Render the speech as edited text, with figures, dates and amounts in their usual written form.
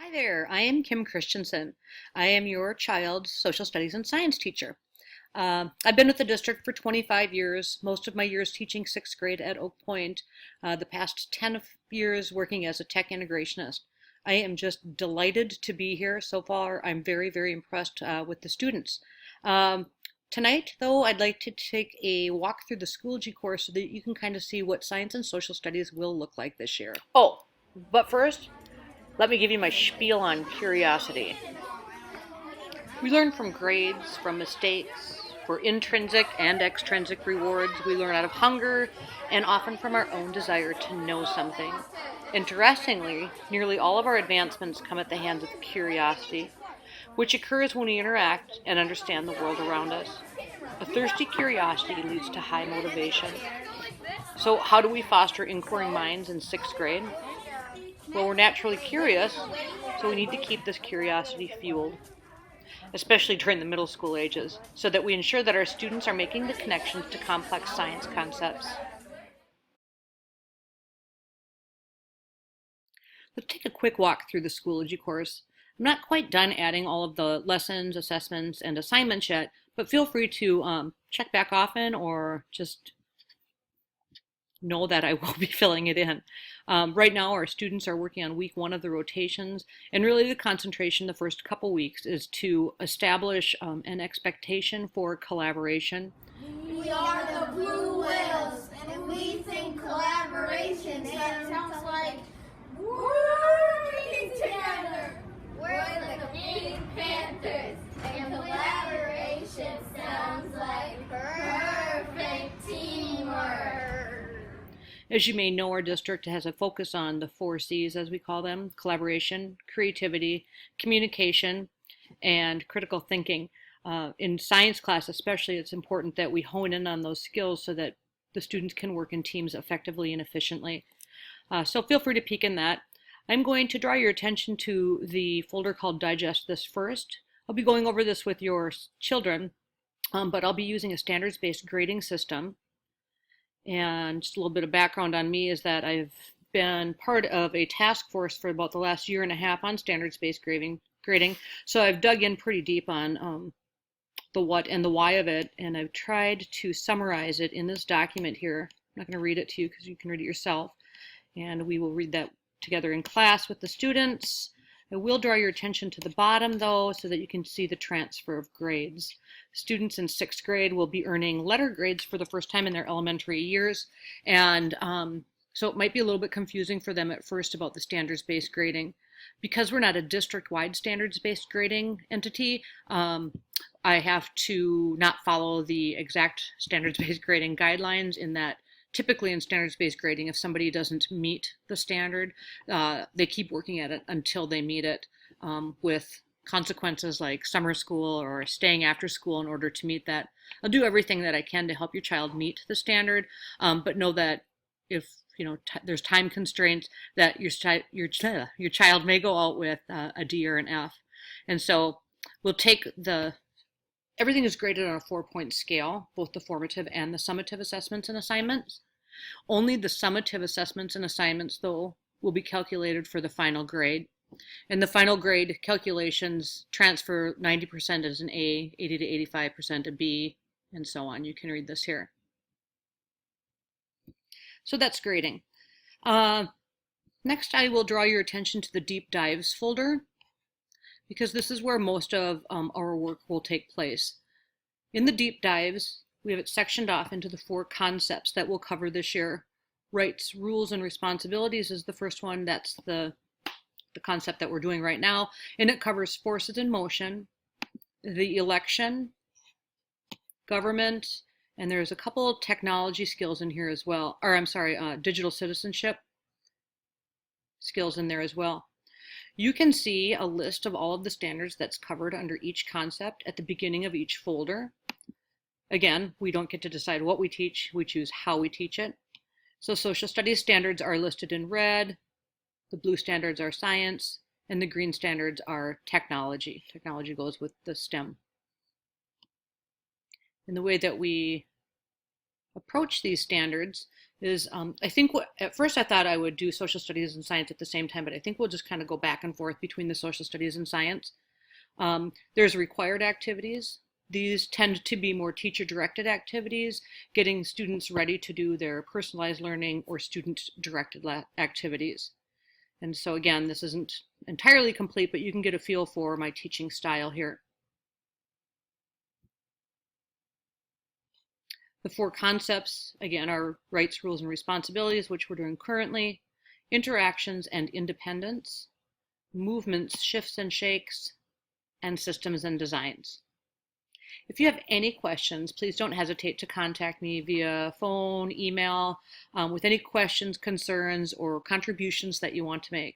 Hi there, I am Kim Christensen. I am your child's social studies and science teacher. I've been with the district for 25 years, most of my years teaching sixth grade at Oak Point, the past 10 years working as a tech integrationist. I am just delighted to be here. So far, I'm very, very impressed with the students. Um, Tonight, though, I'd like to take a walk through the Schoology course so that you can kind of see what science and social studies will look like this year. Oh, but first, let me give you my spiel on curiosity. We learn from grades, from mistakes, for intrinsic and extrinsic rewards. We learn out of hunger and often from our own desire to know something. Interestingly, nearly all of our advancements come at the hands of curiosity, which occurs when we interact and understand the world around us. A thirsty curiosity leads to high motivation. So, how do we foster inquiring minds in sixth grade? Well, we're naturally curious, so we need to keep this curiosity fueled, especially during the middle school ages, so that we ensure that our students are making the connections to complex science concepts. Let's take a quick walk through the Schoology course. I'm not quite done adding all of the lessons, assessments, and assignments yet, but feel free to check back often or just know that I will be filling it in. Right now, our students are working on week one of the rotations, and really the concentration the first couple weeks is to establish an expectation for collaboration. We are the blue whales, and we think collaboration sounds like working together. We're the Pink Panthers, and collaboration sounds like perfect teamwork. As you may know, our district has a focus on the 4 C's, as we call them: collaboration, creativity, communication, and critical thinking. In science class especially, it's important that we hone in on those skills so that the students can work in teams effectively and efficiently. So feel free to peek in that. I'm going to draw your attention to the folder called Digest This First. I'll be going over this with your children, but I'll be using a standards-based grading system. And just a little bit of background on me is that I've been part of a task force for about the last year and a half on standards-based grading. So I've dug in pretty deep on the what and the why of it, and I've tried to summarize it in this document here. I'm not going to read it to you because you can read it yourself, and we will read that together in class with the students. I will draw your attention to the bottom, though, so that you can see the transfer of grades. Students in sixth grade will be earning letter grades for the first time in their elementary years, and so it might be a little bit confusing for them at first about the standards-based grading. Because we're not a district-wide standards-based grading entity, I have to not follow the exact standards-based grading guidelines, in that typically in standards-based grading, if somebody doesn't meet the standard, they keep working at it until they meet it, with consequences like summer school or staying after school in order to meet that. I'll do everything that I can to help your child meet the standard, but know that if there's time constraints, that your child may go out with a D or an F. And so we'll take everything is graded on a 4-point scale, both the formative and the summative assessments and assignments. Only the summative assessments and assignments, though, will be calculated for the final grade. And the final grade calculations transfer 90% as an A, 80 to 85% a B, and so on. You can read this here. So that's grading. Next, I will draw your attention to the Deep Dives folder, because this is where most of our work will take place. In the Deep Dives, we have it sectioned off into the 4 concepts that we'll cover this year. Rights, rules, and responsibilities is the first one. That's the concept that we're doing right now, and it covers forces in motion, the election, government, and there's a couple of technology skills in here as well, or I'm sorry, digital citizenship skills in there as well. You can see a list of all of the standards that's covered under each concept at the beginning of each folder. Again, we don't get to decide what we teach, we choose how we teach it. So social studies standards are listed in red, the blue standards are science, and the green standards are technology. Technology goes with the STEM. And the way that we approach these standards is I think at first I thought I would do social studies and science at the same time, but I think we'll just kind of go back and forth between the social studies and science. There's required activities. These tend to be more teacher-directed activities, getting students ready to do their personalized learning or student-directed activities. And so again, this isn't entirely complete, but you can get a feel for my teaching style here. The 4 concepts, again, are rights, rules, and responsibilities, which we're doing currently, interactions and independence, movements, shifts and shakes, and systems and designs. If you have any questions, please don't hesitate to contact me via phone, email, with any questions, concerns, or contributions that you want to make.